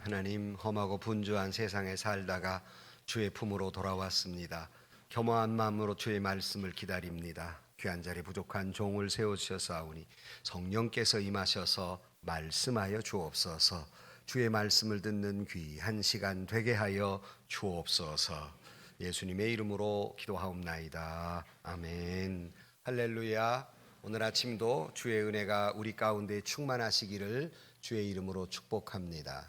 하나님, 험하고 분주한 세상에 살다가 주의 품으로 돌아왔습니다. 겸허한 마음으로 주의 말씀을 기다립니다. 귀한 자리 부족한 종을 세우셨사오니 성령께서 임하셔서 말씀하여 주옵소서. 주의 말씀을 듣는 귀 한 시간 되게 하여 주옵소서. 예수님의 이름으로 기도하옵나이다. 아멘. 할렐루야. 오늘 아침도 주의 은혜가 우리 가운데 충만하시기를 주의 이름으로 축복합니다.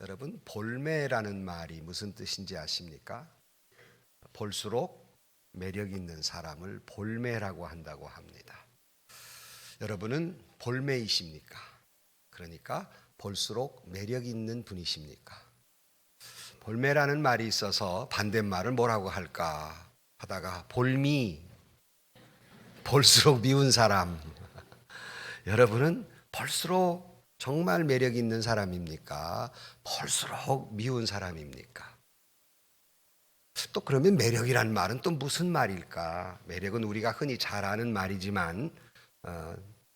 여러분, 볼매라는 말이 무슨 뜻인지 아십니까? 볼수록 매력 있는 사람을 볼매라고 한다고 합니다. 여러분은 볼매이십니까? 그러니까 볼수록 매력 있는 분이십니까? 볼매라는 말이 있어서 반대말을 뭐라고 할까 하다가 볼미, 볼수록 미운 사람. 여러분은 볼수록 정말 매력 있는 사람입니까? 볼수록 미운 사람입니까? 또 그러면 매력이란 말은 또 무슨 말일까? 매력은 우리가 흔히 잘 아는 말이지만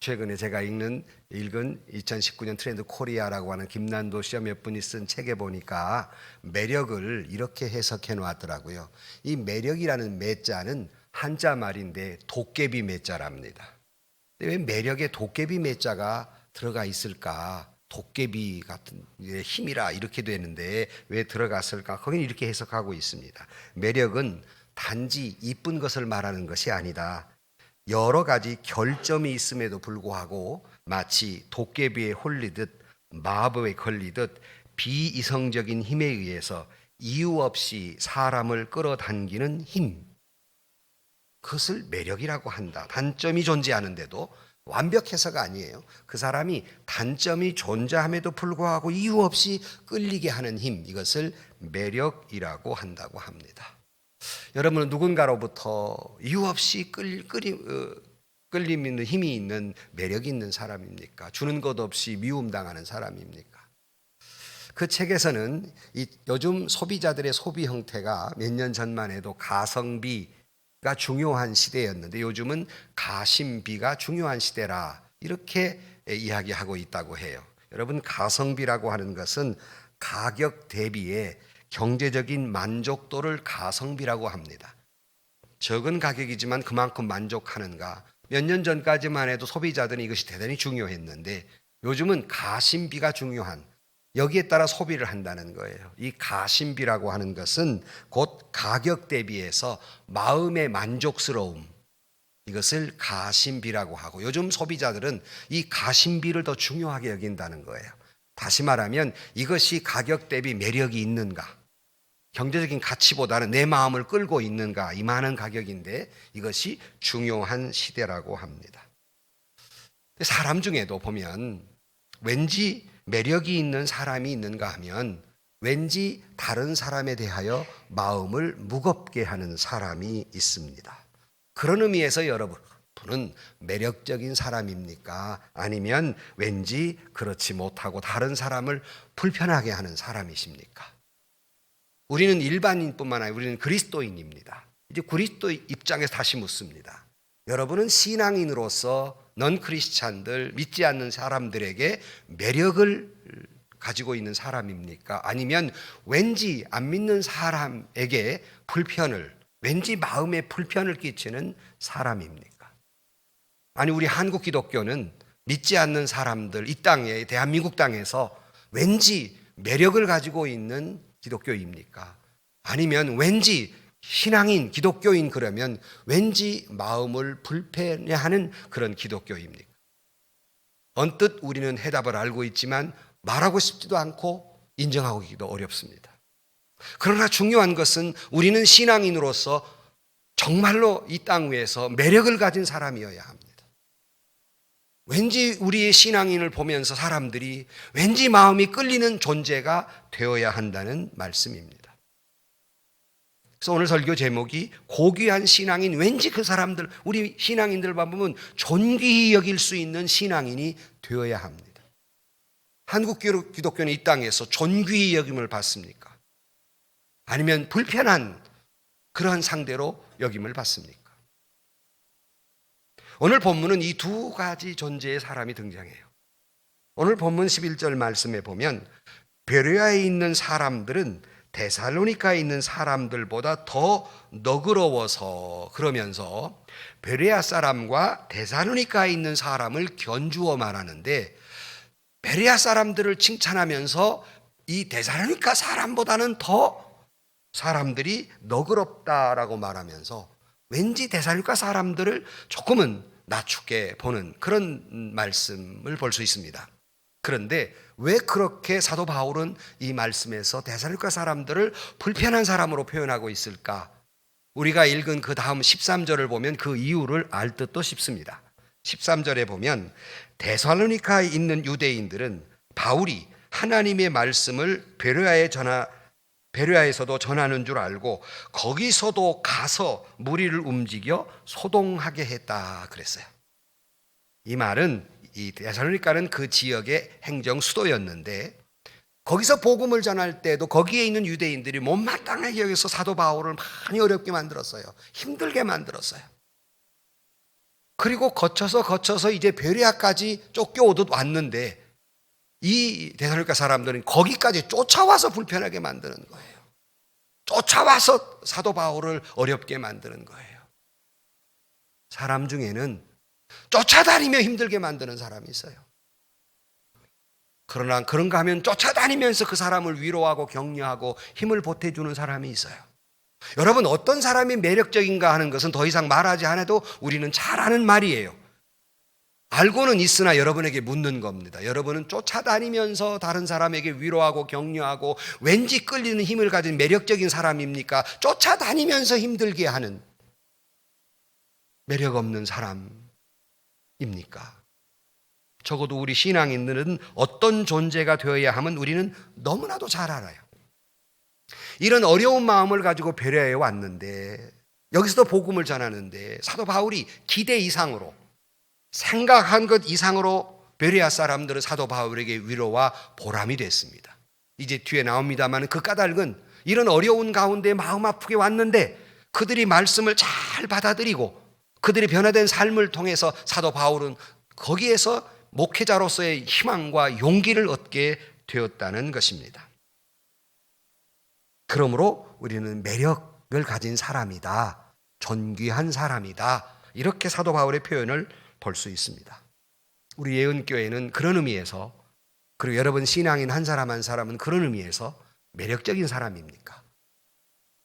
최근에 제가 읽은 2019년 트렌드 코리아라고 하는 김난도 씨와 몇 분이 쓴 책에 보니까 매력을 이렇게 해석해 놓았더라고요. 이 매력이라는 매자는 한자 말인데 도깨비 매자랍니다. 왜 매력에 도깨비 매자가 들어가 있을까? 도깨비 같은 힘이라 이렇게 되는데 왜 들어갔을까? 거기는 이렇게 해석하고 있습니다. 매력은 단지 이쁜 것을 말하는 것이 아니다. 여러 가지 결점이 있음에도 불구하고 마치 도깨비에 홀리듯 마법에 걸리듯 비이성적인 힘에 의해서 이유 없이 사람을 끌어당기는 힘, 그것을 매력이라고 한다. 단점이 존재하는데도 완벽해서가 아니에요. 그 사람이 단점이 존재함에도 불구하고 이유 없이 끌리게 하는 힘, 이것을 매력이라고 한다고 합니다. 여러분은 누군가로부터 이유 없이 끌림 있는 힘이 있는 매력 있는 사람입니까? 주는 것 없이 미움당하는 사람입니까? 그 책에서는 요즘 소비자들의 소비 형태가 몇 년 전만 해도 가성비가 중요한 시대였는데 요즘은 가심비가 중요한 시대라 이렇게 이야기하고 있다고 해요. 여러분, 가성비라고 하는 것은 가격 대비에 경제적인 만족도를 가성비라고 합니다. 적은 가격이지만 그만큼 만족하는가? 몇 년 전까지만 해도 소비자들은 이것이 대단히 중요했는데 요즘은 가심비가 중요한, 여기에 따라 소비를 한다는 거예요. 이 가심비라고 하는 것은 곧 가격 대비해서 마음의 만족스러움, 이것을 가심비라고 하고 요즘 소비자들은 이 가심비를 더 중요하게 여긴다는 거예요. 다시 말하면 이것이 가격 대비 매력이 있는가? 경제적인 가치보다는 내 마음을 끌고 있는가? 이 많은 가격인데 이것이 중요한 시대라고 합니다. 사람 중에도 보면 왠지 매력이 있는 사람이 있는가 하면 왠지 다른 사람에 대하여 마음을 무겁게 하는 사람이 있습니다. 그런 의미에서 여러분은 매력적인 사람입니까? 아니면 왠지 그렇지 못하고 다른 사람을 불편하게 하는 사람이십니까? 우리는 일반인뿐만 아니라 우리는 그리스도인입니다. 이제 그리스도 입장에서 다시 묻습니다. 여러분은 신앙인으로서 넌 크리스찬들, 믿지 않는 사람들에게 매력을 가지고 있는 사람입니까? 아니면 왠지 안 믿는 사람에게 왠지 마음에 불편을 끼치는 사람입니까? 아니, 우리 한국 기독교는 믿지 않는 사람들, 이 땅에, 대한민국 땅에서 왠지 매력을 가지고 있는 기독교입니까? 아니면 왠지 신앙인, 기독교인 그러면 왠지 마음을 불편해하는 그런 기독교입니까? 언뜻 우리는 해답을 알고 있지만 말하고 싶지도 않고 인정하기도 어렵습니다. 그러나 중요한 것은 우리는 신앙인으로서 정말로 이 땅 위에서 매력을 가진 사람이어야 합니다. 왠지 우리의 신앙인을 보면서 사람들이 왠지 마음이 끌리는 존재가 되어야 한다는 말씀입니다. 그래서 오늘 설교 제목이 고귀한 신앙인, 왠지 그 사람들, 우리 신앙인들만 보면 존귀히 여길 수 있는 신앙인이 되어야 합니다. 한국 기독교는 이 땅에서 존귀히 여김을 받습니까? 아니면 불편한 그러한 상대로 여김을 받습니까? 오늘 본문은 이 두 가지 존재의 사람이 등장해요. 오늘 본문 11절 말씀에 보면 베레아에 있는 사람들은 데살로니카에 있는 사람들보다 더 너그러워서, 그러면서 베레아 사람과 데살로니카에 있는 사람을 견주어 말하는데, 베레아 사람들을 칭찬하면서 이 데살로니카 사람보다는 더 사람들이 너그럽다라고 말하면서 왠지 데살로니카 사람들을 조금은 낮추게 보는 그런 말씀을 볼 수 있습니다. 그런데 왜 그렇게 사도 바울은 이 말씀에서 데살로니가 사람들을 불편한 사람으로 표현하고 있을까? 우리가 읽은 그 다음 13절을 보면 그 이유를 알 듯도 싶습니다. 13절에 보면 데살로니카에 있는 유대인들은 바울이 하나님의 말씀을 베레아에서도 전하는 줄 알고 거기서도 가서 무리를 움직여 소동하게 했다 그랬어요. 이 말은 이 데살로니카는 그 지역의 행정 수도였는데 거기서 복음을 전할 때도 거기에 있는 유대인들이 못마땅하게 여기서 사도 바울을 많이 어렵게 만들었어요. 힘들게 만들었어요. 그리고 거쳐서 이제 베레아까지 쫓겨오듯 왔는데 이 데살로니카 사람들은 거기까지 쫓아와서 불편하게 만드는 거예요. 쫓아와서 사도 바울을 어렵게 만드는 거예요. 사람 중에는 쫓아다니며 힘들게 만드는 사람이 있어요. 그러나 그런가 하면 쫓아다니면서 그 사람을 위로하고 격려하고 힘을 보태주는 사람이 있어요. 여러분, 어떤 사람이 매력적인가 하는 것은 더 이상 말하지 않아도 우리는 잘 아는 말이에요. 알고는 있으나 여러분에게 묻는 겁니다. 여러분은 쫓아다니면서 다른 사람에게 위로하고 격려하고 왠지 끌리는 힘을 가진 매력적인 사람입니까? 쫓아다니면서 힘들게 하는 매력 없는 사람입니까? 적어도 우리 신앙인들은 어떤 존재가 되어야 하면 우리는 너무나도 잘 알아요. 이런 어려운 마음을 가지고 베레아에 왔는데 여기서도 복음을 전하는데 사도 바울이 기대 이상으로 생각한 것 이상으로 베레아 사람들은 사도 바울에게 위로와 보람이 됐습니다. 이제 뒤에 나옵니다만 그 까닭은 이런 어려운 가운데 마음 아프게 왔는데 그들이 말씀을 잘 받아들이고 그들이 변화된 삶을 통해서 사도 바울은 거기에서 목회자로서의 희망과 용기를 얻게 되었다는 것입니다. 그러므로 우리는 매력을 가진 사람이다, 존귀한 사람이다, 이렇게 사도 바울의 표현을 볼 수 있습니다. 우리 예은교회는 그런 의미에서, 그리고 여러분 신앙인 한 사람 한 사람은 그런 의미에서 매력적인 사람입니까?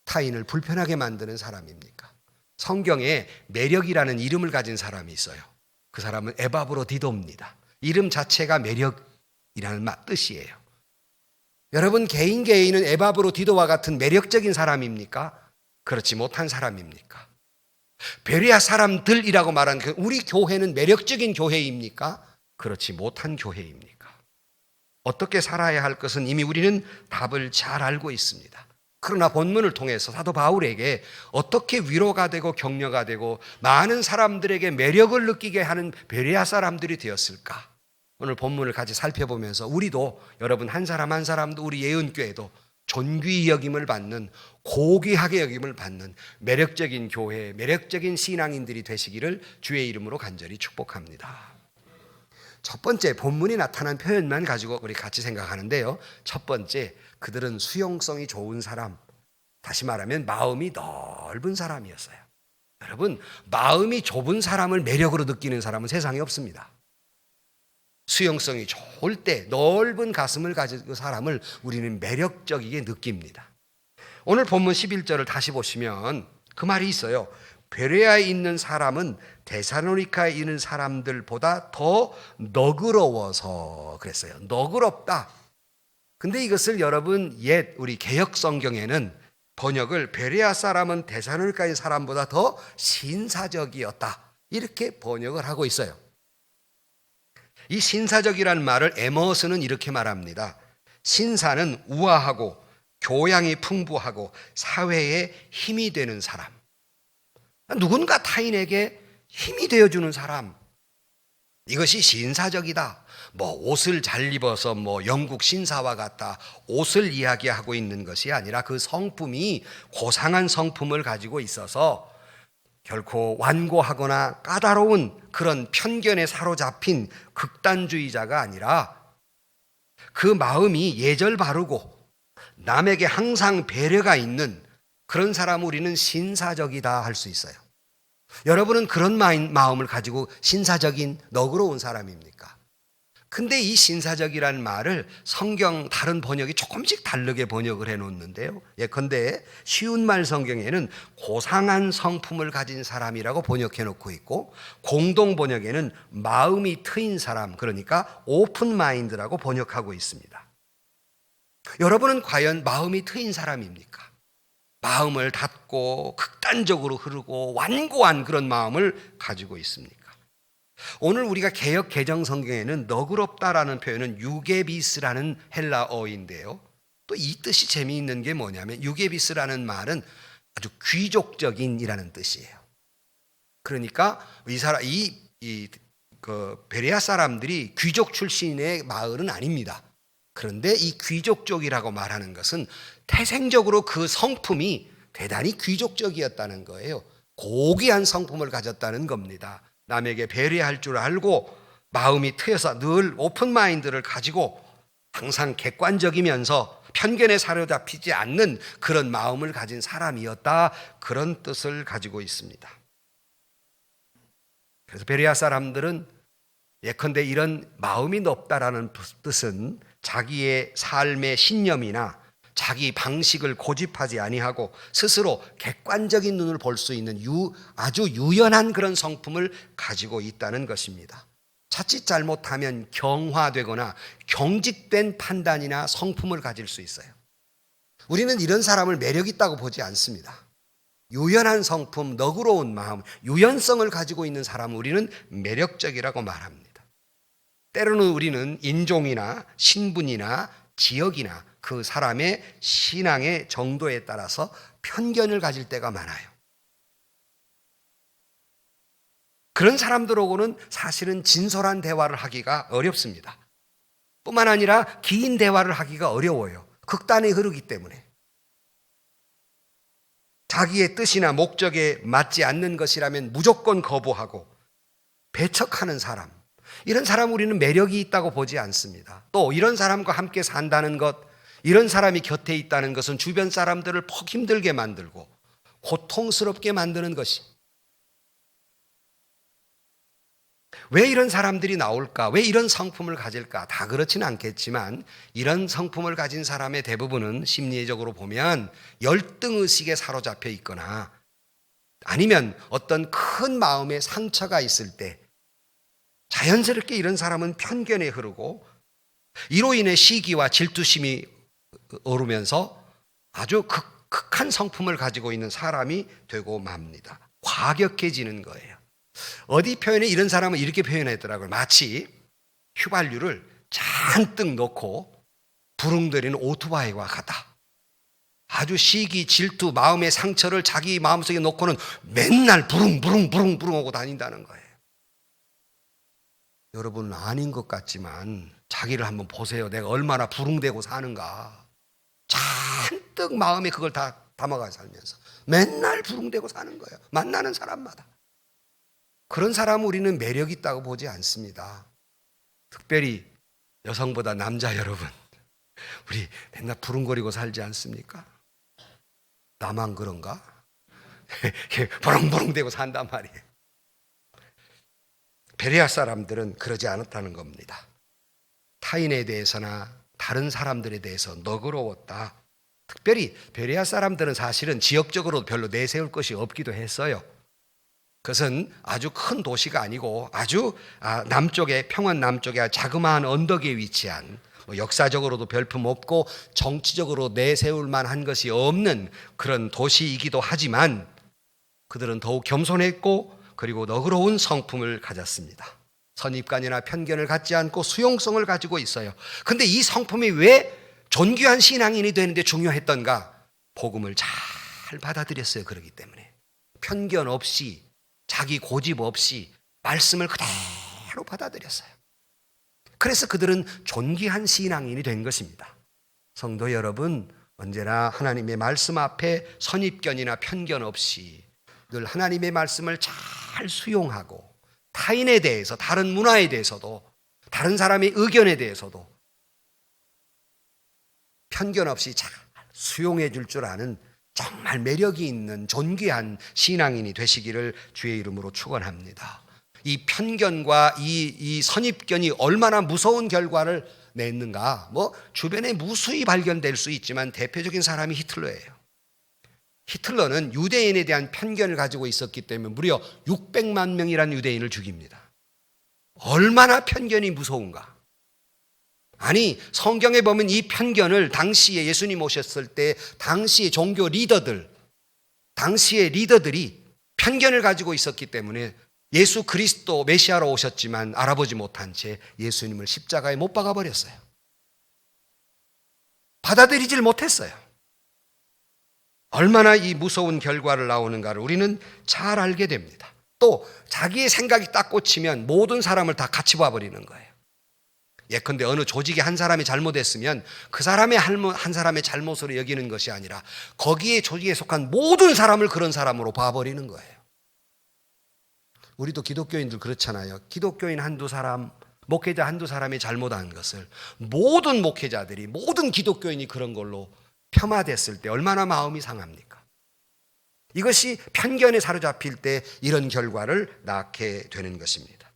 타인을 불편하게 만드는 사람입니까? 성경에 매력이라는 이름을 가진 사람이 있어요. 그 사람은 에바브로디도입니다. 이름 자체가 매력이라는 뜻이에요. 여러분 개인은 에바브로디도와 같은 매력적인 사람입니까? 그렇지 못한 사람입니까? 베레아 사람들이라고 말한 우리 교회는 매력적인 교회입니까? 그렇지 못한 교회입니까? 어떻게 살아야 할 것은 이미 우리는 답을 잘 알고 있습니다. 그러나 본문을 통해서 사도 바울에게 어떻게 위로가 되고 격려가 되고 많은 사람들에게 매력을 느끼게 하는 베레아 사람들이 되었을까? 오늘 본문을 같이 살펴보면서 우리도, 여러분 한 사람 한 사람도, 우리 예은교회도 존귀히 여김을 받는, 고귀하게 여김을 받는 매력적인 교회, 매력적인 신앙인들이 되시기를 주의 이름으로 간절히 축복합니다. 첫 번째, 본문이 나타난 표현만 가지고 우리 같이 생각하는데요. 첫 번째, 그들은 수용성이 좋은 사람, 다시 말하면 마음이 넓은 사람이었어요. 여러분, 마음이 좁은 사람을 매력으로 느끼는 사람은 세상에 없습니다. 수용성이 좋을 때 넓은 가슴을 가진 사람을 우리는 매력적이게 느낍니다. 오늘 본문 11절을 다시 보시면 그 말이 있어요. 베레아에 있는 사람은 데살로니카에 있는 사람들보다 더 너그러워서 그랬어요. 너그럽다. 근데 이것을 여러분 옛 우리 개역 성경에는 번역을 베레아 사람은 데살로니카의 사람보다 더 신사적이었다, 이렇게 번역을 하고 있어요. 이 신사적이라는 말을 에머스는 이렇게 말합니다. 신사는 우아하고 교양이 풍부하고 사회에 힘이 되는 사람, 누군가 타인에게 힘이 되어주는 사람, 이것이 신사적이다. 옷을 잘 입어서 영국 신사와 같다, 옷을 이야기하고 있는 것이 아니라 그 성품이 고상한 성품을 가지고 있어서 결코 완고하거나 까다로운 그런 편견에 사로잡힌 극단주의자가 아니라 그 마음이 예절 바르고 남에게 항상 배려가 있는 그런 사람 우리는 신사적이다 할 수 있어요. 여러분은 그런 마음을 가지고 신사적인 너그러운 사람입니까? 근데 이 신사적이라는 말을 성경 다른 번역이 조금씩 다르게 번역을 해놓는데요. 예컨대 쉬운 말 성경에는 고상한 성품을 가진 사람이라고 번역해 놓고 있고, 공동 번역에는 마음이 트인 사람, 그러니까 오픈 마인드라고 번역하고 있습니다. 여러분은 과연 마음이 트인 사람입니까? 마음을 닫고 극단적으로 흐르고 완고한 그런 마음을 가지고 있습니까? 오늘 우리가 개역 개정 성경에는 너그럽다라는 표현은 유게비스라는 헬라어인데요. 또 이 뜻이 재미있는 게 뭐냐면 유게비스라는 말은 아주 귀족적인이라는 뜻이에요. 그러니까 베레아 사람들이 귀족 출신의 마을은 아닙니다. 그런데 이 귀족 쪽이라고 말하는 것은 태생적으로 그 성품이 대단히 귀족적이었다는 거예요. 고귀한 성품을 가졌다는 겁니다. 남에게 배려할 줄 알고 마음이 트여서 늘 오픈 마인드를 가지고 항상 객관적이면서 편견에 사로잡히지 않는 그런 마음을 가진 사람이었다, 그런 뜻을 가지고 있습니다. 그래서 베레아 사람들은 예컨대 이런 마음이 높다라는 뜻은 자기의 삶의 신념이나 자기 방식을 고집하지 아니하고 스스로 객관적인 눈을 볼 수 있는 아주 유연한 그런 성품을 가지고 있다는 것입니다. 자칫 잘못하면 경화되거나 경직된 판단이나 성품을 가질 수 있어요. 우리는 이런 사람을 매력 있다고 보지 않습니다. 유연한 성품, 너그러운 마음, 유연성을 가지고 있는 사람을 우리는 매력적이라고 말합니다. 때로는 우리는 인종이나 신분이나 지역이나 그 사람의 신앙의 정도에 따라서 편견을 가질 때가 많아요. 그런 사람들하고는 사실은 진솔한 대화를 하기가 어렵습니다. 뿐만 아니라 긴 대화를 하기가 어려워요. 극단에 흐르기 때문에. 자기의 뜻이나 목적에 맞지 않는 것이라면 무조건 거부하고 배척하는 사람, 이런 사람 우리는 매력이 있다고 보지 않습니다. 또 이런 사람과 함께 산다는 것, 이런 사람이 곁에 있다는 것은 주변 사람들을 퍽 힘들게 만들고 고통스럽게 만드는 것이. 왜 이런 사람들이 나올까? 왜 이런 성품을 가질까? 다 그렇지는 않겠지만 이런 성품을 가진 사람의 대부분은 심리적으로 보면 열등의식에 사로잡혀 있거나 아니면 어떤 큰 마음의 상처가 있을 때 자연스럽게 이런 사람은 편견에 흐르고 이로 인해 시기와 질투심이 오르면서 아주 극한 성품을 가지고 있는 사람이 되고 맙니다. 과격해지는 거예요. 어디 표현에 이런 사람은 이렇게 표현했더라고요. 마치 휘발유를 잔뜩 넣고 부릉거리는 오토바이와 같다. 아주 시기, 질투, 마음의 상처를 자기 마음속에 놓고는 맨날 부릉부릉 하고 다닌다는 거예요. 여러분은 아닌 것 같지만 자기를 한번 보세요. 내가 얼마나 부릉대고 사는가. 잔뜩 마음에 그걸 다 담아가 살면서 맨날 부릉대고 사는 거예요. 만나는 사람마다. 그런 사람은 우리는 매력 있다고 보지 않습니다. 특별히 여성보다 남자 여러분, 우리 맨날 부릉거리고 살지 않습니까? 나만 그런가? 부릉부릉대고 산단 말이에요. 베레아 사람들은 그러지 않았다는 겁니다. 타인에 대해서나 다른 사람들에 대해서 너그러웠다. 특별히 베레아 사람들은 사실은 지역적으로 별로 내세울 것이 없기도 했어요. 그것은 아주 큰 도시가 아니고 아주 남쪽에, 평원 남쪽에 자그마한 언덕에 위치한 역사적으로도 별품 없고 정치적으로 내세울 만한 것이 없는 그런 도시이기도 하지만 그들은 더욱 겸손했고 그리고 너그러운 성품을 가졌습니다. 선입관이나 편견을 갖지 않고 수용성을 가지고 있어요. 그런데 이 성품이 왜 존귀한 신앙인이 되는데 중요했던가? 복음을 잘 받아들였어요. 그렇기 때문에 편견 없이 자기 고집 없이 말씀을 그대로 받아들였어요. 그래서 그들은 존귀한 신앙인이 된 것입니다. 성도 여러분, 언제나 하나님의 말씀 앞에 선입견이나 편견 없이 늘 하나님의 말씀을 잘 수용하고 타인에 대해서, 다른 문화에 대해서도, 다른 사람의 의견에 대해서도 편견 없이 잘 수용해 줄 줄 아는 정말 매력이 있는 존귀한 신앙인이 되시기를 주의 이름으로 축원합니다. 이 편견과 이 선입견이 얼마나 무서운 결과를 냈는가. 주변에 무수히 발견될 수 있지만 대표적인 사람이 히틀러예요. 히틀러는 유대인에 대한 편견을 가지고 있었기 때문에 무려 600만 명이라는 유대인을 죽입니다. 얼마나 편견이 무서운가. 아니, 성경에 보면 이 편견을 당시에 예수님 오셨을 때 당시의 종교 리더들, 당시의 리더들이 편견을 가지고 있었기 때문에 예수 그리스도 메시아로 오셨지만 알아보지 못한 채 예수님을 십자가에 못 박아 버렸어요. 받아들이질 못했어요. 얼마나 이 무서운 결과를 나오는가를 우리는 잘 알게 됩니다. 또 자기의 생각이 딱 꽂히면 모든 사람을 다 같이 봐버리는 거예요. 예컨대 어느 조직에 한 사람이 잘못했으면 그 사람의 한 사람의 잘못으로 여기는 것이 아니라 거기에 조직에 속한 모든 사람을 그런 사람으로 봐버리는 거예요. 우리도 기독교인들 그렇잖아요. 기독교인 한두 사람, 목회자 한두 사람이 잘못한 것을 모든 목회자들이, 모든 기독교인이 그런 걸로 폄하됐을 때 얼마나 마음이 상합니까? 이것이 편견에 사로잡힐 때 이런 결과를 낳게 되는 것입니다.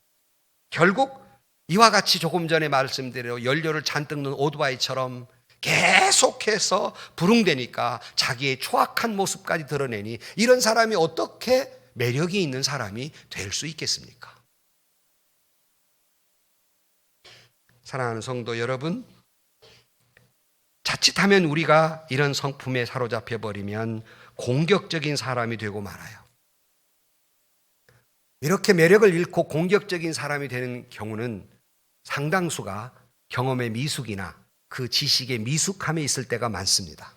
결국 이와 같이 조금 전에 말씀드린 연료를 잔뜩 넣은 오토바이처럼 계속해서 부릉대니까 자기의 초악한 모습까지 드러내니 이런 사람이 어떻게 매력이 있는 사람이 될 수 있겠습니까? 사랑하는 성도 여러분, 자칫하면 우리가 이런 성품에 사로잡혀 버리면 공격적인 사람이 되고 말아요. 이렇게 매력을 잃고 공격적인 사람이 되는 경우는 상당수가 경험의 미숙이나 그 지식의 미숙함에 있을 때가 많습니다.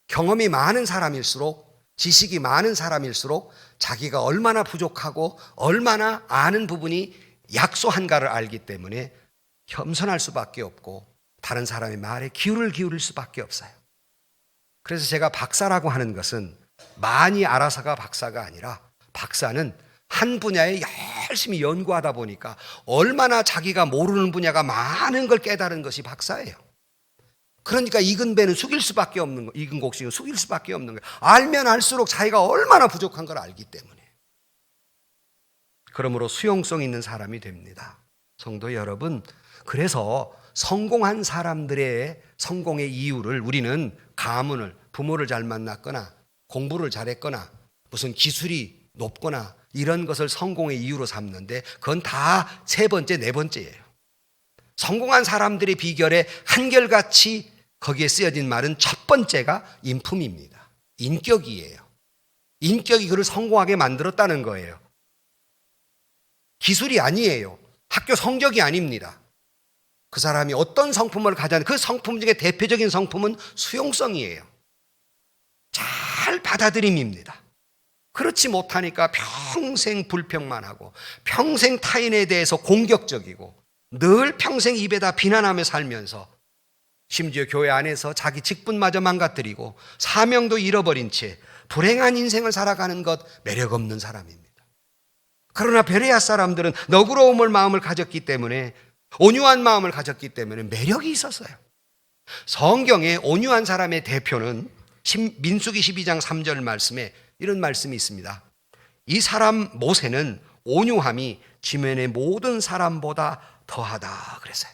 경험이 많은 사람일수록, 지식이 많은 사람일수록 자기가 얼마나 부족하고 얼마나 아는 부분이 약소한가를 알기 때문에 겸손할 수밖에 없고 다른 사람의 말에 귀를 기울일 수밖에 없어요. 그래서 제가 박사라고 하는 것은 많이 알아서가 박사가 아니라 박사는 한 분야에 열심히 연구하다 보니까 얼마나 자기가 모르는 분야가 많은 걸 깨달은 것이 박사예요. 그러니까 익은 배는 숙일 수밖에 없는 거, 익은 곡식은 숙일 수밖에 없는 거예요. 알면 알수록 자기가 얼마나 부족한 걸 알기 때문에. 그러므로 수용성 있는 사람이 됩니다. 성도 여러분, 그래서 성공한 사람들의 성공의 이유를 우리는 가문을, 부모를 잘 만났거나 공부를 잘했거나 무슨 기술이 높거나 이런 것을 성공의 이유로 삼는데 그건 다 세 번째, 네 번째예요. 성공한 사람들의 비결에 한결같이 거기에 쓰여진 말은 첫 번째가 인품입니다. 인격이에요. 인격이 그를 성공하게 만들었다는 거예요. 기술이 아니에요. 학교 성적이 아닙니다. 그 사람이 어떤 성품을 가졌는지 그 성품 중에 대표적인 성품은 수용성이에요. 잘 받아들임입니다. 그렇지 못하니까 평생 불평만 하고 평생 타인에 대해서 공격적이고 늘 평생 입에다 비난하며 살면서 심지어 교회 안에서 자기 직분마저 망가뜨리고 사명도 잃어버린 채 불행한 인생을 살아가는 것 매력 없는 사람입니다. 그러나 베레아 사람들은 너그러움을 마음을 가졌기 때문에 온유한 마음을 가졌기 때문에 매력이 있었어요. 성경에 온유한 사람의 대표는 민수기 12장 3절 말씀에 이런 말씀이 있습니다. 이 사람 모세는 온유함이 지면의 모든 사람보다 더하다 그랬어요.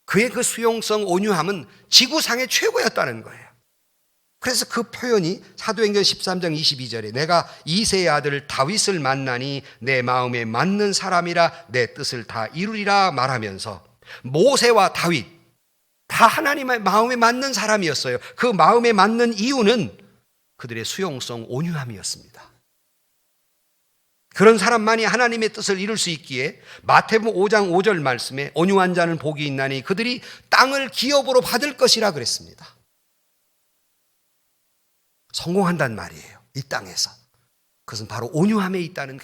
그의 그 수용성 온유함은 지구상의 최고였다는 거예요. 그래서 그 표현이 사도행전 13장 22절에 내가 이새의 아들 다윗을 만나니 내 마음에 맞는 사람이라 내 뜻을 다 이루리라 말하면서 모세와 다윗 다 하나님의 마음에 맞는 사람이었어요. 그 마음에 맞는 이유는 그들의 수용성 온유함이었습니다. 그런 사람만이 하나님의 뜻을 이룰 수 있기에 마태복음 5장 5절 말씀에 온유한 자는 복이 있나니 그들이 땅을 기업으로 받을 것이라 그랬습니다. 성공한단 말이에요. 이 땅에서. 그것은 바로 온유함에 있다는,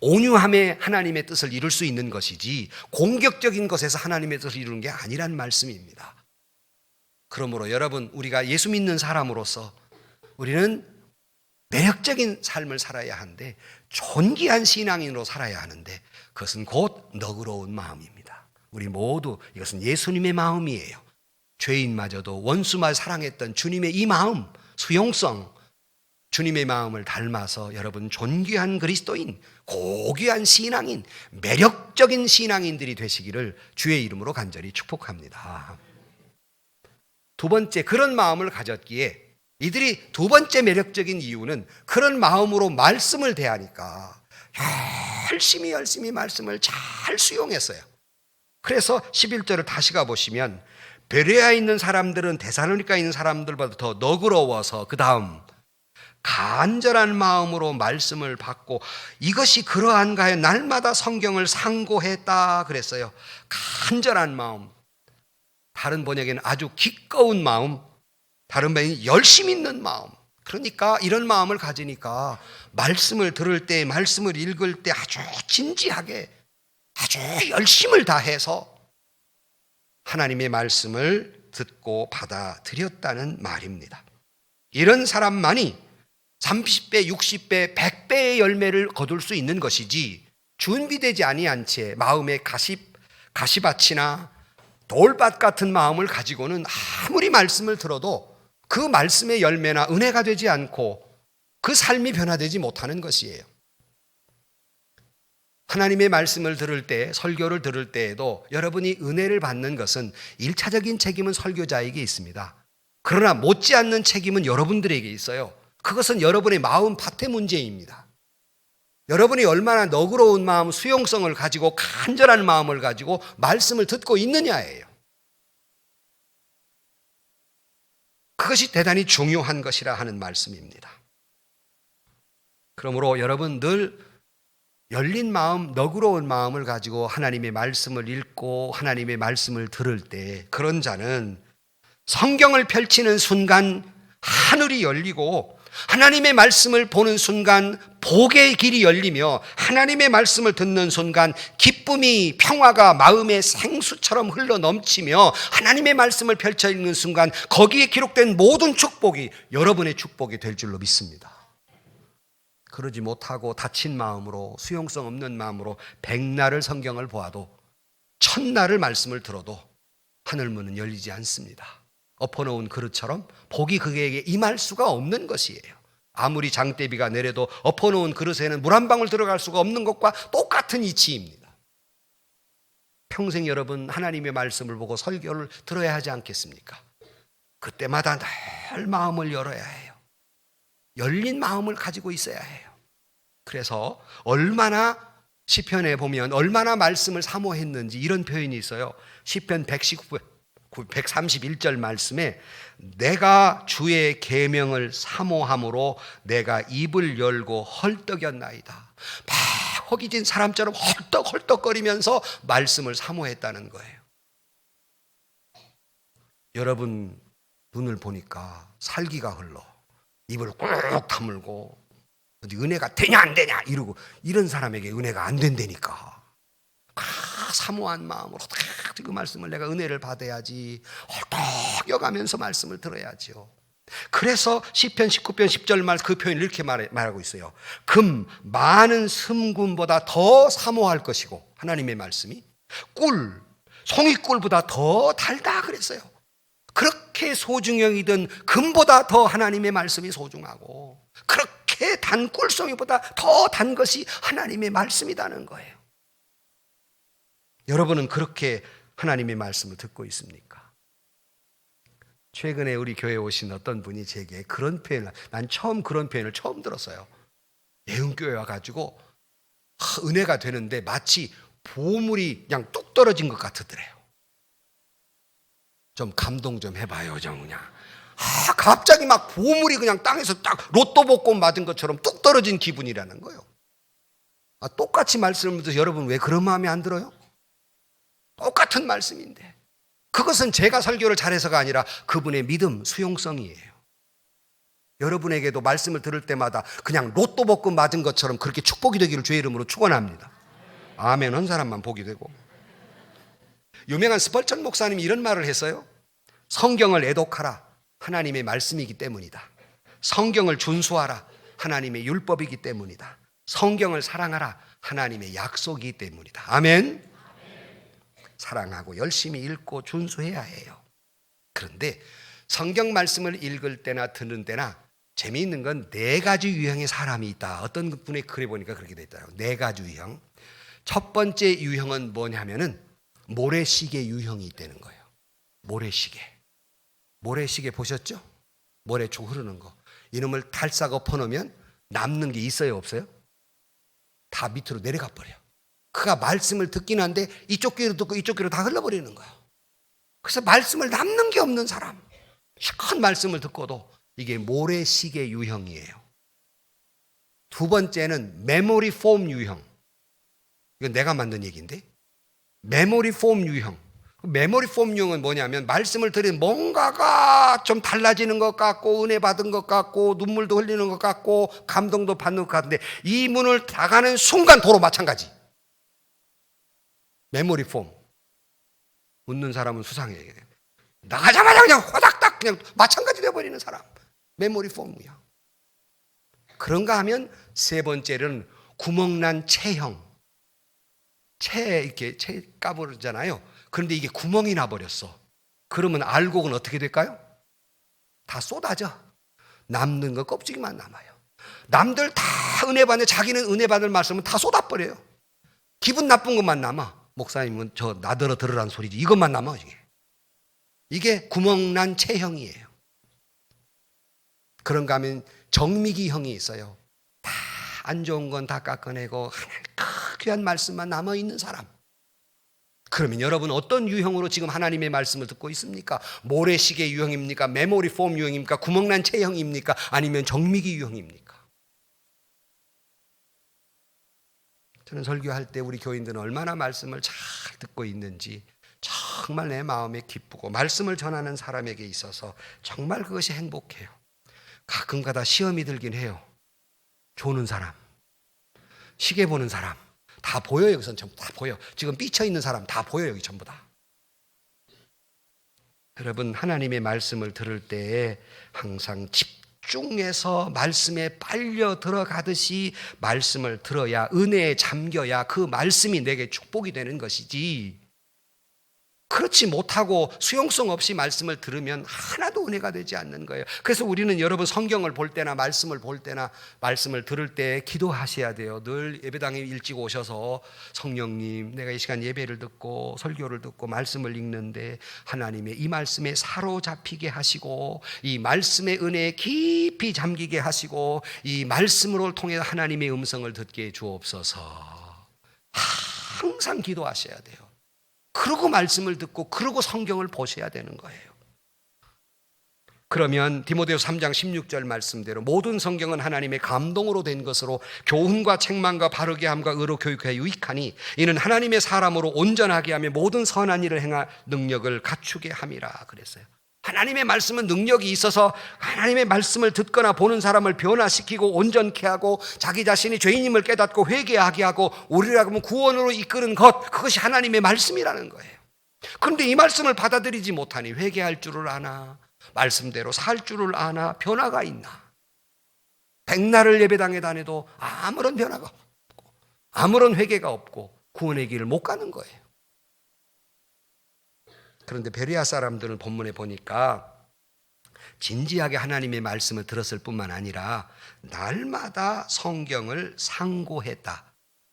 온유함에 하나님의 뜻을 이룰 수 있는 것이지 공격적인 것에서 하나님의 뜻을 이루는 게 아니란 말씀입니다. 그러므로 여러분, 우리가 예수 믿는 사람으로서 우리는 매력적인 삶을 살아야 하는데 존귀한 신앙인으로 살아야 하는데 그것은 곧 너그러운 마음입니다. 우리 모두 이것은 예수님의 마음이에요. 죄인마저도 원수만 사랑했던 주님의 이 마음, 수용성, 주님의 마음을 닮아서 여러분 존귀한 그리스도인, 고귀한 신앙인, 매력적인 신앙인들이 되시기를 주의 이름으로 간절히 축복합니다. 두 번째, 그런 마음을 가졌기에 이들이 두 번째 매력적인 이유는 그런 마음으로 말씀을 대하니까 열심히 말씀을 잘 수용했어요. 그래서 11절을 다시 가보시면 베레아에 있는 사람들은 데살로니가에 있는 사람들보다 더 너그러워서 그 다음 간절한 마음으로 말씀을 받고 이것이 그러한가요? 날마다 성경을 상고했다 그랬어요. 간절한 마음, 다른 번역에는 아주 기꺼운 마음, 다른 번역에는 열심 있는 마음. 그러니까 이런 마음을 가지니까 말씀을 들을 때, 말씀을 읽을 때 아주 진지하게, 아주 열심을 다해서 하나님의 말씀을 듣고 받아들였다는 말입니다. 이런 사람만이 30배, 60배, 100배의 열매를 거둘 수 있는 것이지 준비되지 아니한 채 마음의 가시밭이나 돌밭 같은 마음을 가지고는 아무리 말씀을 들어도 그 말씀의 열매나 은혜가 되지 않고 그 삶이 변화되지 못하는 것이에요. 하나님의 말씀을 들을 때, 설교를 들을 때에도 여러분이 은혜를 받는 것은 1차적인 책임은 설교자에게 있습니다. 그러나 못지않는 책임은 여러분들에게 있어요. 그것은 여러분의 마음 밭의 문제입니다. 여러분이 얼마나 너그러운 마음, 수용성을 가지고 간절한 마음을 가지고 말씀을 듣고 있느냐예요. 그것이 대단히 중요한 것이라 하는 말씀입니다. 그러므로 여러분 늘 열린 마음, 너그러운 마음을 가지고 하나님의 말씀을 읽고 하나님의 말씀을 들을 때 그런 자는 성경을 펼치는 순간 하늘이 열리고 하나님의 말씀을 보는 순간 복의 길이 열리며 하나님의 말씀을 듣는 순간 기쁨이, 평화가 마음의 생수처럼 흘러 넘치며 하나님의 말씀을 펼쳐 읽는 순간 거기에 기록된 모든 축복이 여러분의 축복이 될 줄로 믿습니다. 그러지 못하고 다친 마음으로, 수용성 없는 마음으로 백날을 성경을 보아도 첫날을 말씀을 들어도 하늘문은 열리지 않습니다. 엎어놓은 그릇처럼 복이 그에게 임할 수가 없는 것이에요. 아무리 장대비가 내려도 엎어놓은 그릇에는 물 한 방울 들어갈 수가 없는 것과 똑같은 이치입니다. 평생 여러분 하나님의 말씀을 보고 설교를 들어야 하지 않겠습니까? 그때마다 늘 마음을 열어야 해요. 열린 마음을 가지고 있어야 해요. 그래서 얼마나 시편에 보면 얼마나 말씀을 사모했는지 이런 표현이 있어요. 시편 131절 말씀에 내가 주의 계명을 사모함으로 내가 입을 열고 헐떡였나이다. 막 허기진 사람처럼 헐떡헐떡거리면서 말씀을 사모했다는 거예요. 여러분 눈을 보니까 살기가 흘러 입을 꾹 다물고 어디 은혜가 되냐 안 되냐 이러고 이런 사람에게 은혜가 안 된다니까. 사모한 마음으로 그 말씀을 내가 은혜를 받아야지 헐떡 여가면서 말씀을 들어야죠. 그래서 시편 19편 10절 말 그 표현을 이렇게 말하고 있어요. 금 많은 숨금보다 더 사모할 것이고 하나님의 말씀이 꿀 송이꿀보다 더 달다 그랬어요. 그렇게 소중히 여기던 금보다 더 하나님의 말씀이 소중하고 그렇게 단 꿀송이보다 더 단 것이 하나님의 말씀이라는 거예요. 여러분은 그렇게 하나님의 말씀을 듣고 있습니까? 최근에 우리 교회에 오신 어떤 분이 제게 그런 표현을, 난 그런 표현을 처음 들었어요. 예은교회 와가지고 은혜가 되는데 마치 보물이 그냥 뚝 떨어진 것 같더래요. 좀 감동 좀 해봐요, 좀 그냥. 갑자기 막 보물이 그냥 땅에서 딱 로또 복권 맞은 것처럼 뚝 떨어진 기분이라는 거예요. 똑같이 말씀을 듣면서 여러분 왜 그런 마음이 안 들어요? 똑같은 말씀인데 그것은 제가 설교를 잘해서가 아니라 그분의 믿음, 수용성이에요. 여러분에게도 말씀을 들을 때마다 그냥 로또 복권 맞은 것처럼 그렇게 축복이 되기를 주의 이름으로 축원합니다. 아멘 한 사람만 복이 되고. 유명한 스펄전 목사님이 이런 말을 했어요. 성경을 애독하라. 하나님의 말씀이기 때문이다. 성경을 준수하라. 하나님의 율법이기 때문이다. 성경을 사랑하라. 하나님의 약속이기 때문이다. 아멘. 사랑하고 열심히 읽고 준수해야 해요. 그런데 성경 말씀을 읽을 때나 듣는 때나 재미있는 건 네 가지 유형의 사람이 있다. 어떤 분의 글에 보니까 그렇게 돼 있더라고요. 네 가지 유형. 첫 번째 유형은 뭐냐면은 모래시계 유형이 있다는 거예요. 모래시계. 모래시계 보셨죠? 모래 쭉 흐르는 거. 이놈을 탈싹 엎어놓으면 남는 게 있어요, 없어요? 다 밑으로 내려가 버려. 그가 말씀을 듣긴 한데 이쪽 귀로 듣고 이쪽 귀로 다 흘러버리는 거예요. 그래서 말씀을 남는 게 없는 사람. 큰 말씀을 듣고도 이게 모래시계 유형이에요. 두 번째는 메모리 폼 유형. 이건 내가 만든 얘기인데 메모리 폼 유형. 메모리 폼 유형은 뭐냐면 말씀을 들으면 뭔가가 좀 달라지는 것 같고 은혜 받은 것 같고 눈물도 흘리는 것 같고 감동도 받는 것 같은데 이 문을 나가는 순간 도로 마찬가지. 메모리 폼. 웃는 사람은 수상해. 나가자마자 그냥 호닥닥 그냥 마찬가지 되어버리는 사람. 메모리 폼 유형. 그런가 하면 세 번째는 구멍난 체형. 이렇게 채 까부르잖아요. 그런데 이게 구멍이 나버렸어. 그러면 알곡은 어떻게 될까요? 다 쏟아져. 남는 거 껍질만 남아요. 남들 다 은혜 받는데 자기는 은혜 받을 말씀은 다 쏟아버려요. 기분 나쁜 것만 남아. 목사님은 저 나더러 들으라는 소리지. 이것만 남아. 이게 구멍난 체형이에요. 그런가 하면 정미기형이 있어요. 다 안 좋은 건 다 깎아내고 귀한 말씀만 남아있는 사람. 그러면 여러분 어떤 유형으로 지금 하나님의 말씀을 듣고 있습니까? 모래시계 유형입니까? 메모리 폼 유형입니까? 구멍난 체형입니까? 아니면 정미기 유형입니까? 저는 설교할 때 우리 교인들은 얼마나 말씀을 잘 듣고 있는지 정말 내 마음에 기쁘고 말씀을 전하는 사람에게 있어서 정말 그것이 행복해요. 가끔가다 시험이 들긴 해요. 조는 사람, 시계 보는 사람 다 보여. 여기선 전부 다 보여. 지금 삐쳐있는 사람 다 보여. 여기 전부 다. 여러분 하나님의 말씀을 들을 때에 항상 집중해서 말씀에 빨려 들어가듯이 말씀을 들어야 은혜에 잠겨야 그 말씀이 내게 축복이 되는 것이지, 그렇지 못하고 수용성 없이 말씀을 들으면 하나도 은혜가 되지 않는 거예요. 그래서 우리는 여러분 성경을 볼 때나 말씀을 볼 때나 말씀을 들을 때 기도하셔야 돼요. 늘 예배당에 일찍 오셔서 성령님, 내가 이 시간 예배를 듣고 설교를 듣고 말씀을 읽는데 하나님의 이 말씀에 사로잡히게 하시고 이 말씀의 은혜에 깊이 잠기게 하시고 이 말씀으로 통해 하나님의 음성을 듣게 해 주옵소서. 항상 기도하셔야 돼요. 그러고 말씀을 듣고 그러고 성경을 보셔야 되는 거예요. 그러면 디모데후서 3장 16절 말씀대로 모든 성경은 하나님의 감동으로 된 것으로 교훈과 책망과 바르게 함과 의로 교육하여 유익하니 이는 하나님의 사람으로 온전하게 하며 모든 선한 일을 행할 능력을 갖추게 함이라 그랬어요. 하나님의 말씀은 능력이 있어서 하나님의 말씀을 듣거나 보는 사람을 변화시키고 온전케 하고 자기 자신이 죄인임을 깨닫고 회개하게 하고 우리라고 하면 구원으로 이끄는 것, 그것이 하나님의 말씀이라는 거예요. 그런데 이 말씀을 받아들이지 못하니 회개할 줄을 아나, 말씀대로 살 줄을 아나, 변화가 있나? 백날을 예배당에 다녀도 아무런 변화가 없고 아무런 회개가 없고 구원의 길을 못 가는 거예요. 그런데 베레아 사람들은 본문에 보니까 진지하게 하나님의 말씀을 들었을 뿐만 아니라 날마다 성경을 상고했다.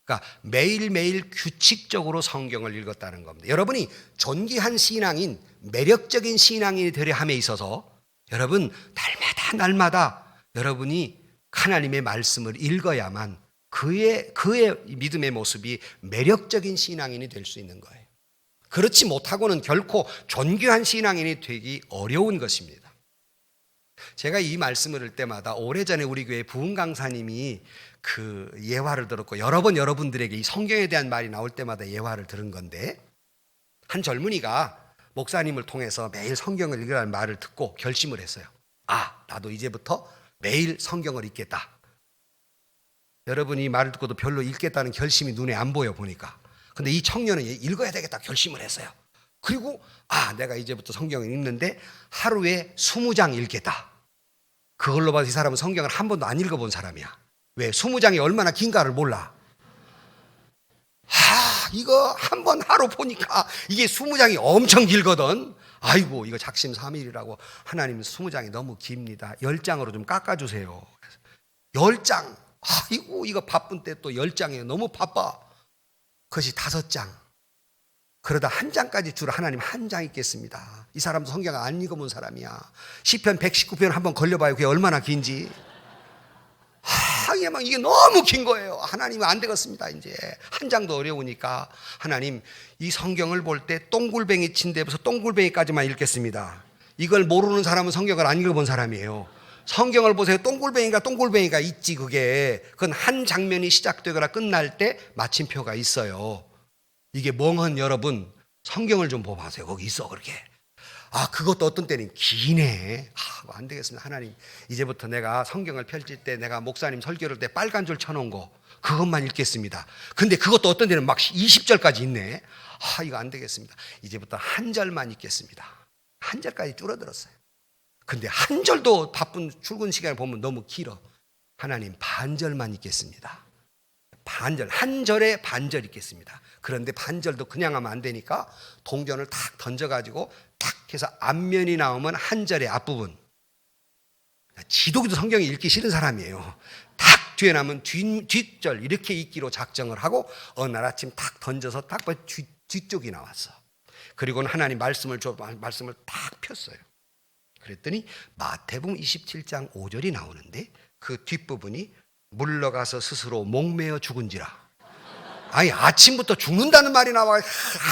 그러니까 매일매일 규칙적으로 성경을 읽었다는 겁니다. 여러분이 존귀한 신앙인, 매력적인 신앙인이 되려 함에 있어서 여러분 날마다 여러분이 하나님의 말씀을 읽어야만 그의 믿음의 모습이 매력적인 신앙인이 될 수 있는 거예요. 그렇지 못하고는 결코 존귀한 신앙인이 되기 어려운 것입니다. 제가 이 말씀을 할 때마다 오래전에 우리 교회 부흥 강사님이 그 예화를 들었고 여러 번 여러분들에게 이 성경에 대한 말이 나올 때마다 예화를 들은 건데, 한 젊은이가 목사님을 통해서 매일 성경을 읽으라는 말을 듣고 결심을 했어요. 나도 이제부터 매일 성경을 읽겠다. 여러분이 말을 듣고도 별로 읽겠다는 결심이 눈에 안 보여 보니까. 근데 이 청년은 읽어야 되겠다 결심을 했어요. 그리고 내가 이제부터 성경을 읽는데 하루에 20장 읽겠다. 그걸로 봐서 이 사람은 성경을 한 번도 안 읽어본 사람이야. 왜? 20장이 얼마나 긴가를 몰라. 이거 한 번 하루 보니까 이게 20장이 엄청 길거든. 아이고 이거 작심삼일이라고 하나님 20장이 너무 깁니다. 10장으로 좀 깎아주세요. 10장. 아이고 이거 바쁜 때 또 10장이에요. 너무 바빠. 그것이 5장. 그러다 1장까지 줄 하나님 1장 읽겠습니다. 이 사람도 성경 안 읽어본 사람이야. 시편 119편 한번 걸려봐요. 그게 얼마나 긴지. 이게 너무 긴 거예요. 하나님은 안 되겠습니다. 이제 1장도 어려우니까 하나님 이 성경을 볼 때 똥굴뱅이 침대에서 똥굴뱅이까지만 읽겠습니다. 이걸 모르는 사람은 성경을 안 읽어본 사람이에요. 성경을 보세요. 똥굴뱅이가 있지. 그건 한 장면이 시작되거나 끝날 때 마침표가 있어요. 이게 멍한 여러분 성경을 좀 보세요. 거기 있어 그렇게. 그것도 어떤 때는 기네. 안 되겠습니다. 하나님 이제부터 내가 성경을 펼칠 때 내가 목사님 설교를 때 빨간 줄 쳐놓은 거 그것만 읽겠습니다. 근데 그것도 어떤 때는 막 20절까지 있네. 이거 안 되겠습니다. 이제부터 한 절만 읽겠습니다. 한 절까지 줄어들었어요. 근데 한 절도 바쁜 출근 시간을 보면 너무 길어. 하나님 반절만 읽겠습니다. 반절, 한 절에 반절 읽겠습니다. 그런데 반절도 그냥 하면 안 되니까 동전을 탁 던져가지고 탁 해서 앞면이 나오면 한 절의 앞부분. 지도기도 성경이 읽기 싫은 사람이에요. 탁 뒤에 나면 뒷절 이렇게 읽기로 작정을 하고 어느 날 아침 탁 던져서 딱 뒤쪽이 나왔어. 그리고는 하나님 말씀을 탁 폈어요. 그랬더니 마태복음 27장 5절이 나오는데 그 뒷부분이 물러가서 스스로 목매어 죽은지라. 아침부터 죽는다는 말이 나와.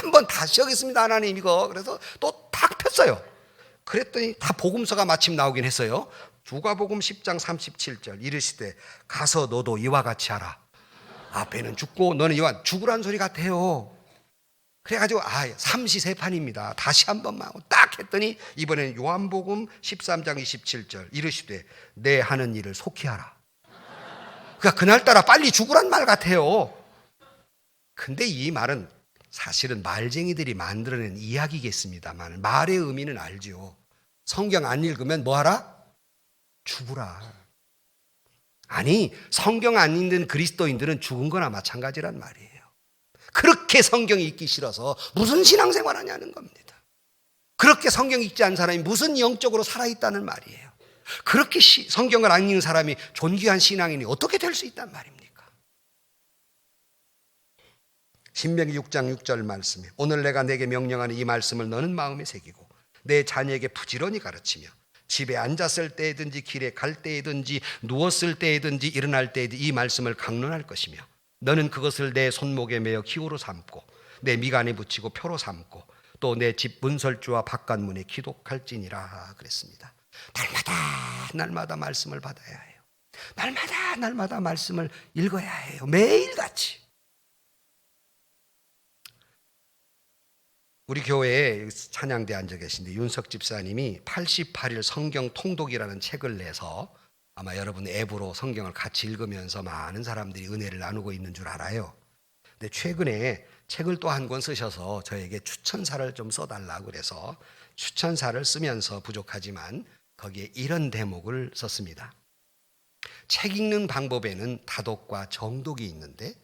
한번 다시 하겠습니다 하나님 이거. 그래서 또 탁 폈어요. 그랬더니 다 복음서가 마침 나오긴 했어요. 누가복음 10장 37절 이르시되 가서 너도 이와 같이 하라. 앞에는 죽고 너는 이와 죽으란 소리 같아요. 그래가지고 삼시세판입니다. 다시 한 번만 딱 했더니 이번에는 요한복음 13장 27절 이르시되 내 하는 일을 속히 하라. 그러니까 그날따라 빨리 죽으란 말 같아요. 근데 이 말은 사실은 말쟁이들이 만들어낸 이야기겠습니다만 말의 의미는 알죠. 성경 안 읽으면 뭐 하라? 죽으라. 성경 안 읽는 그리스도인들은 죽은 거나 마찬가지란 말이에요. 그렇게 성경 읽기 싫어서 무슨 신앙생활 하냐는 겁니다. 그렇게 성경 읽지 않은 사람이 무슨 영적으로 살아있다는 말이에요. 그렇게 성경을 안 읽는 사람이 존귀한 신앙인이 어떻게 될 수 있단 말입니까? 신명기 6장 6절 말씀에 오늘 내가 내게 명령하는 이 말씀을 너는 마음에 새기고 내 자녀에게 부지런히 가르치며 집에 앉았을 때든지 길에 갈 때든지 누웠을 때든지 일어날 때든지 이 말씀을 강론할 것이며 너는 그것을 내 손목에 매어 기호로 삼고 내 미간에 붙이고 표로 삼고 또 내 집 문설주와 바깥문에 기록할지니라 그랬습니다. 날마다 말씀을 받아야 해요. 날마다 말씀을 읽어야 해요. 매일같이. 우리 교회에 찬양대 앉아 계신데 윤석 집사님이 88일 성경 통독이라는 책을 내서 아마 여러분 앱으로 성경을 같이 읽으면서 많은 사람들이 은혜를 나누고 있는 줄 알아요. 근데 최근에 책을 또 한 권 쓰셔서 저에게 추천사를 좀 써달라고 그래서 추천사를 쓰면서 부족하지만 거기에 이런 대목을 썼습니다. 책 읽는 방법에는 다독과 정독이 있는데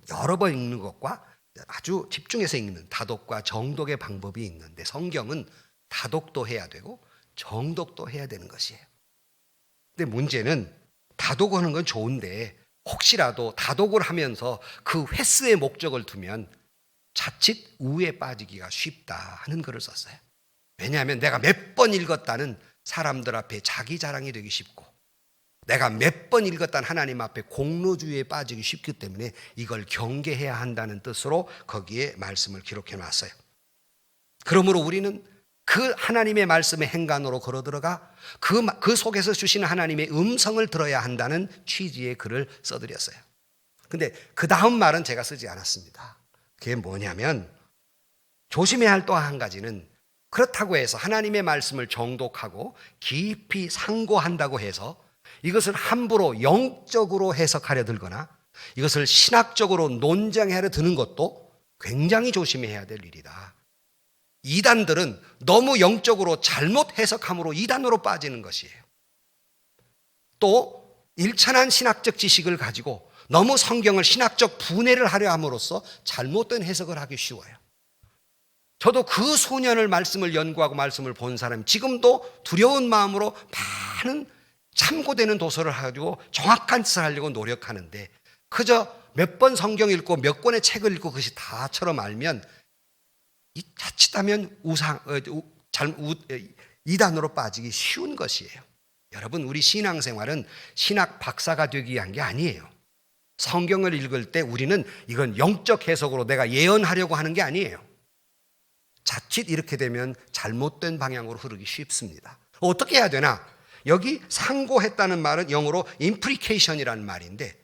여러 번 읽는 것과 아주 집중해서 읽는 다독과 정독의 방법이 있는데 성경은 다독도 해야 되고 정독도 해야 되는 것이에요. 근데 문제는 다독하는 건 좋은데 혹시라도 다독을 하면서 그 횟수의 목적을 두면 자칫 우에 빠지기가 쉽다 하는 글을 썼어요. 왜냐하면 내가 몇 번 읽었다는 사람들 앞에 자기 자랑이 되기 쉽고 내가 몇 번 읽었다는 하나님 앞에 공로주의에 빠지기 쉽기 때문에 이걸 경계해야 한다는 뜻으로 거기에 말씀을 기록해 놨어요. 그러므로 우리는 그 하나님의 말씀의 행간으로 걸어 들어가 그 속에서 주시는 하나님의 음성을 들어야 한다는 취지의 글을 써드렸어요. 근데 그 다음 말은 제가 쓰지 않았습니다. 그게 뭐냐면 조심해야 할 또 한 가지는 그렇다고 해서 하나님의 말씀을 정독하고 깊이 상고한다고 해서 이것을 함부로 영적으로 해석하려 들거나 이것을 신학적으로 논쟁하려 드는 것도 굉장히 조심해야 될 일이다. 이단들은 너무 영적으로 잘못 해석함으로 이단으로 빠지는 것이에요. 또 일천한 신학적 지식을 가지고 너무 성경을 신학적 분해를 하려 함으로써 잘못된 해석을 하기 쉬워요. 저도 그 수년을 말씀을 연구하고 말씀을 본 사람이 지금도 두려운 마음으로 많은 참고되는 도서를 가지고 정확한 뜻을 하려고 노력하는데, 그저 몇 번 성경 읽고 몇 권의 책을 읽고 그것이 다처럼 알면 자칫하면 이단으로 빠지기 쉬운 것이에요. 여러분, 우리 신앙생활은 신학 박사가 되기 위한 게 아니에요. 성경을 읽을 때 우리는 이건 영적 해석으로 내가 예언하려고 하는 게 아니에요. 자칫 이렇게 되면 잘못된 방향으로 흐르기 쉽습니다. 어떻게 해야 되나? 여기 상고했다는 말은 영어로 implication이라는 말인데,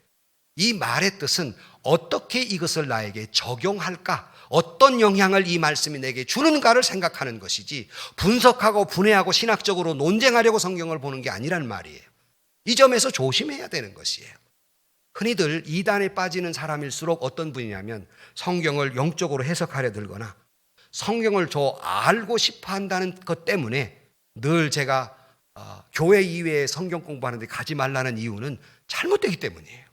이 말의 뜻은 어떻게 이것을 나에게 적용할까? 어떤 영향을 이 말씀이 내게 주는가를 생각하는 것이지, 분석하고 분해하고 신학적으로 논쟁하려고 성경을 보는 게 아니란 말이에요. 이 점에서 조심해야 되는 것이에요. 흔히들 이단에 빠지는 사람일수록 어떤 분이냐면 성경을 영적으로 해석하려 들거나 성경을 더 알고 싶어 한다는 것 때문에 늘 제가 교회 이외에 성경 공부하는데 가지 말라는 이유는 잘못되기 때문이에요.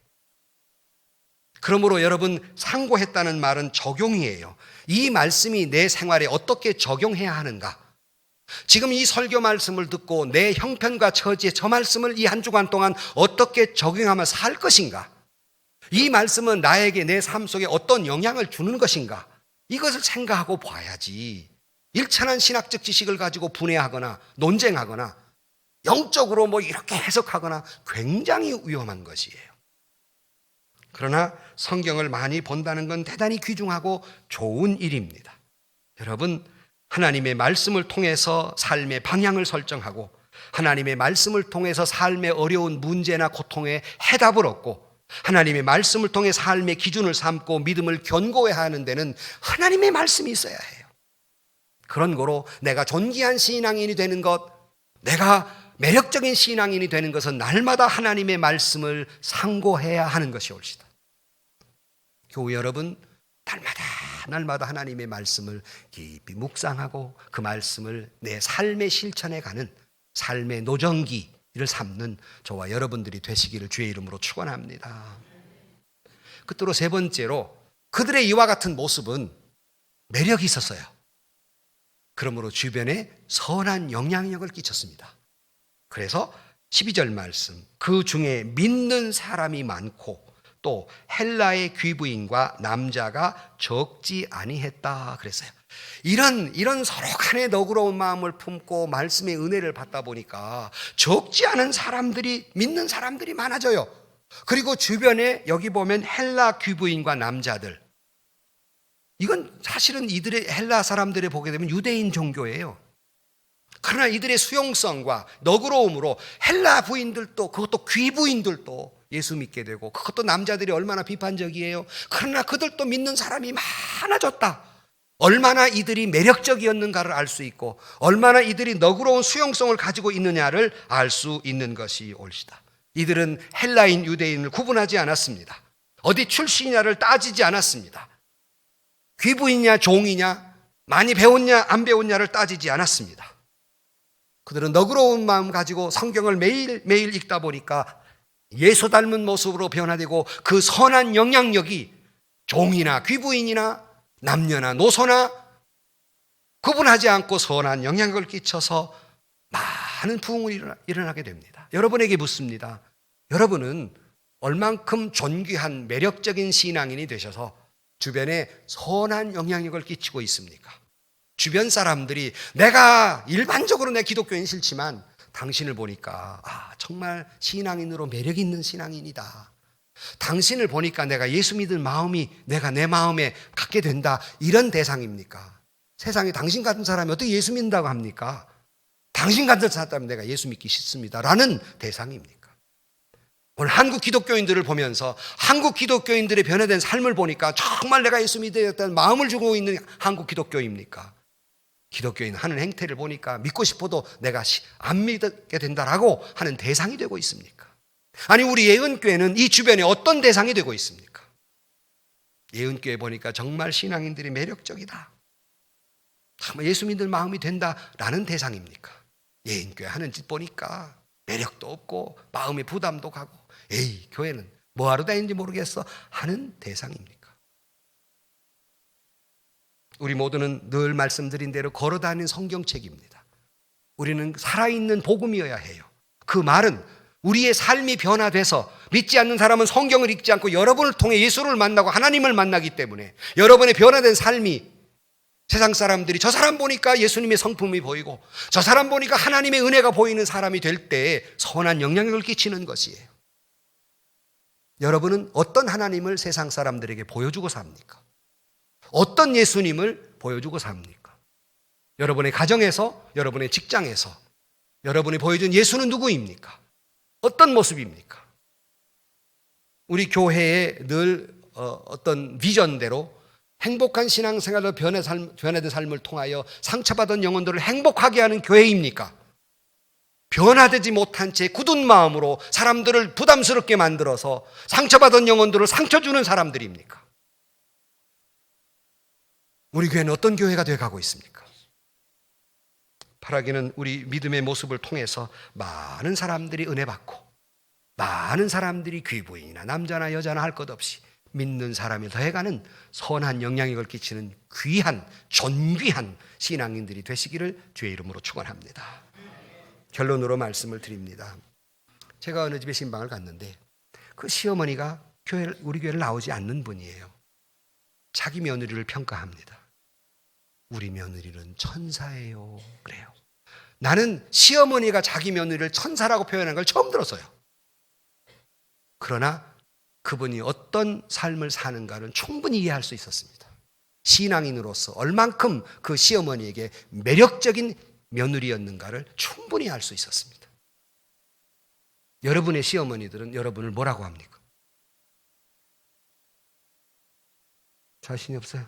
그러므로 여러분, 상고했다는 말은 적용이에요. 이 말씀이 내 생활에 어떻게 적용해야 하는가? 지금 이 설교 말씀을 듣고 내 형편과 처지에 저 말씀을 이 한 주간 동안 어떻게 적용하며 살 것인가? 이 말씀은 나에게 내 삶 속에 어떤 영향을 주는 것인가? 이것을 생각하고 봐야지, 일천한 신학적 지식을 가지고 분해하거나 논쟁하거나 영적으로 이렇게 해석하거나 굉장히 위험한 것이에요. 그러나 성경을 많이 본다는 건 대단히 귀중하고 좋은 일입니다. 여러분, 하나님의 말씀을 통해서 삶의 방향을 설정하고 하나님의 말씀을 통해서 삶의 어려운 문제나 고통에 해답을 얻고 하나님의 말씀을 통해 삶의 기준을 삼고 믿음을 견고해야 하는 데는 하나님의 말씀이 있어야 해요. 그런 거로 내가 존귀한 신앙인이 되는 것, 내가 매력적인 신앙인이 되는 것은 날마다 하나님의 말씀을 상고해야 하는 것이 옳시다. 교우 여러분, 날마다 하나님의 말씀을 깊이 묵상하고 그 말씀을 내 삶의 실천에 가는 삶의 노정기를 삼는 저와 여러분들이 되시기를 주의 이름으로 축원합니다. 끝으로 세 번째로, 그들의 이와 같은 모습은 매력이 있었어요. 그러므로 주변에 선한 영향력을 끼쳤습니다. 그래서 12절 말씀, 그 중에 믿는 사람이 많고 또 헬라의 귀부인과 남자가 적지 아니했다 그랬어요. 이런 서로 간에 너그러운 마음을 품고 말씀의 은혜를 받다 보니까 적지 않은 사람들이, 믿는 사람들이 많아져요. 그리고 주변에 여기 보면 헬라 귀부인과 남자들, 이건 사실은 이들의, 헬라 사람들이 보게 되면 유대인 종교예요. 그러나 이들의 수용성과 너그러움으로 헬라 부인들도, 그것도 귀부인들도 예수 믿게 되고, 그것도 남자들이 얼마나 비판적이에요. 그러나 그들도 믿는 사람이 많아졌다. 얼마나 이들이 매력적이었는가를 알 수 있고 얼마나 이들이 너그러운 수용성을 가지고 있느냐를 알 수 있는 것이 옳시다. 이들은 헬라인, 유대인을 구분하지 않았습니다. 어디 출신이냐를 따지지 않았습니다. 귀부이냐 종이냐, 많이 배웠냐 안 배웠냐를 따지지 않았습니다. 그들은 너그러운 마음 가지고 성경을 매일매일 읽다 보니까 예수 닮은 모습으로 변화되고 그 선한 영향력이 종이나 귀부인이나 남녀나 노소나 구분하지 않고 선한 영향력을 끼쳐서 많은 부흥이 일어나게 됩니다. 여러분에게 묻습니다. 여러분은 얼만큼 존귀한 매력적인 신앙인이 되셔서 주변에 선한 영향력을 끼치고 있습니까? 주변 사람들이, 내가 일반적으로 내 기독교인 싫지만 당신을 보니까 정말 신앙인으로 매력 있는 신앙인이다. 당신을 보니까 내가 예수 믿을 마음이 내가 내 마음에 갖게 된다. 이런 대상입니까? 세상에 당신 같은 사람이 어떻게 예수 믿는다고 합니까? 당신 같은 사람 내가 예수 믿기 싫습니다. 라는 대상입니까? 오늘 한국 기독교인들을 보면서 한국 기독교인들의 변화된 삶을 보니까 정말 내가 예수 믿어야겠다는 마음을 주고 있는 한국 기독교입니까? 기독교인 하는 행태를 보니까 믿고 싶어도 내가 안 믿게 된다라고 하는 대상이 되고 있습니까? 아니, 우리 예은교회는 이 주변에 어떤 대상이 되고 있습니까? 예은교회 보니까 정말 신앙인들이 매력적이다, 예수 믿을 마음이 된다라는 대상입니까? 예은교회 하는 짓 보니까 매력도 없고 마음의 부담도 가고, 에이, 교회는 뭐하러 다니는지 모르겠어 하는 대상입니까? 우리 모두는 늘 말씀드린 대로 걸어다니는 성경책입니다. 우리는 살아있는 복음이어야 해요. 그 말은 우리의 삶이 변화돼서 믿지 않는 사람은 성경을 읽지 않고 여러분을 통해 예수를 만나고 하나님을 만나기 때문에 여러분의 변화된 삶이 세상 사람들이 저 사람 보니까 예수님의 성품이 보이고 저 사람 보니까 하나님의 은혜가 보이는 사람이 될 때 선한 영향력을 끼치는 것이에요. 여러분은 어떤 하나님을 세상 사람들에게 보여주고 삽니까? 어떤 예수님을 보여주고 삽니까? 여러분의 가정에서, 여러분의 직장에서 여러분이 보여준 예수는 누구입니까? 어떤 모습입니까? 우리 교회에 늘 어떤 비전대로 행복한 신앙생활로 변화된 삶을 통하여 상처받은 영혼들을 행복하게 하는 교회입니까? 변화되지 못한 채 굳은 마음으로 사람들을 부담스럽게 만들어서 상처받은 영혼들을 상처 주는 사람들입니까? 우리 교회는 어떤 교회가 되어가고 있습니까? 바라기는 우리 믿음의 모습을 통해서 많은 사람들이 은혜 받고 많은 사람들이 귀부인이나 남자나 여자나 할 것 없이 믿는 사람이 더해가는 선한 영향력을 끼치는 귀한 존귀한 신앙인들이 되시기를 주의 이름으로 축원합니다. 결론으로 말씀을 드립니다. 제가 어느 집에 신방을 갔는데 그 시어머니가 우리 교회를 나오지 않는 분이에요. 자기 며느리를 평가합니다. 우리 며느리는 천사예요. 그래요. 나는 시어머니가 자기 며느리를 천사라고 표현한 걸 처음 들었어요. 그러나 그분이 어떤 삶을 사는가를 충분히 이해할 수 있었습니다. 신앙인으로서 얼만큼 그 시어머니에게 매력적인 며느리였는가를 충분히 알 수 있었습니다. 여러분의 시어머니들은 여러분을 뭐라고 합니까? 자신이 없어요.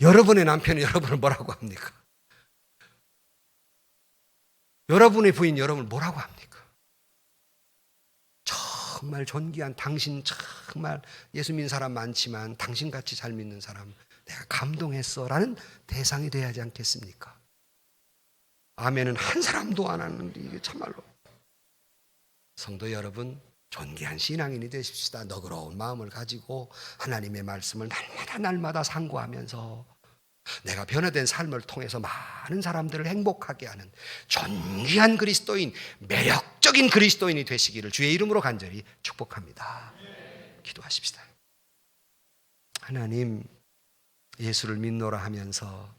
여러분의 남편이 여러분을 뭐라고 합니까? 여러분의 부인 여러분을 뭐라고 합니까? 정말 존귀한 당신 정말 예수 믿는 사람 많지만 당신같이 잘 믿는 사람 내가 감동했어 라는 대상이 돼야 하지 않겠습니까? 아멘은 한 사람도 안 하는데 이게 참말로. 성도 여러분, 존귀한 신앙인이 되십시다. 너그러운 마음을 가지고 하나님의 말씀을 날마다 상고하면서 내가 변화된 삶을 통해서 많은 사람들을 행복하게 하는 존귀한 그리스도인, 매력적인 그리스도인이 되시기를 주의 이름으로 간절히 축복합니다. 기도하십시다. 하나님, 예수를 믿노라 하면서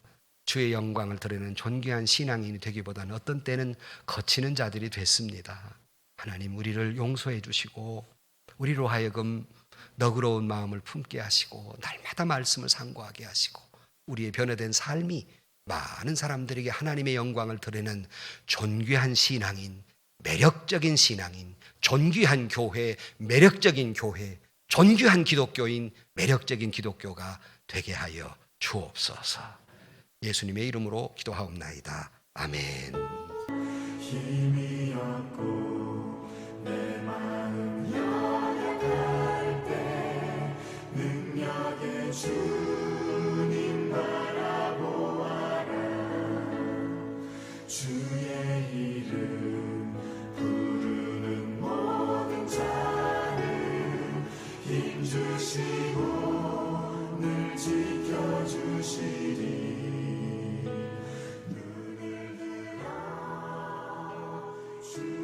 주의 영광을 드리는 존귀한 신앙인이 되기보다는 어떤 때는 거치는 자들이 됐습니다. 하나님, 우리를 용서해 주시고 우리로 하여금 너그러운 마음을 품게 하시고 날마다 말씀을 상고하게 하시고 우리의 변화된 삶이 많은 사람들에게 하나님의 영광을 드리는 존귀한 신앙인, 매력적인 신앙인, 존귀한 교회, 매력적인 교회, 존귀한 기독교인, 매력적인 기독교가 되게 하여 주옵소서. 예수님의 이름으로 기도하옵나이다. 아멘. 힘이 없고 내 마음 연약할 때 능력의 주님 바라보아라. 주의 이름 부르는 모든 자는 힘 주시고 늘 지켜주시리. 눈을 들어 주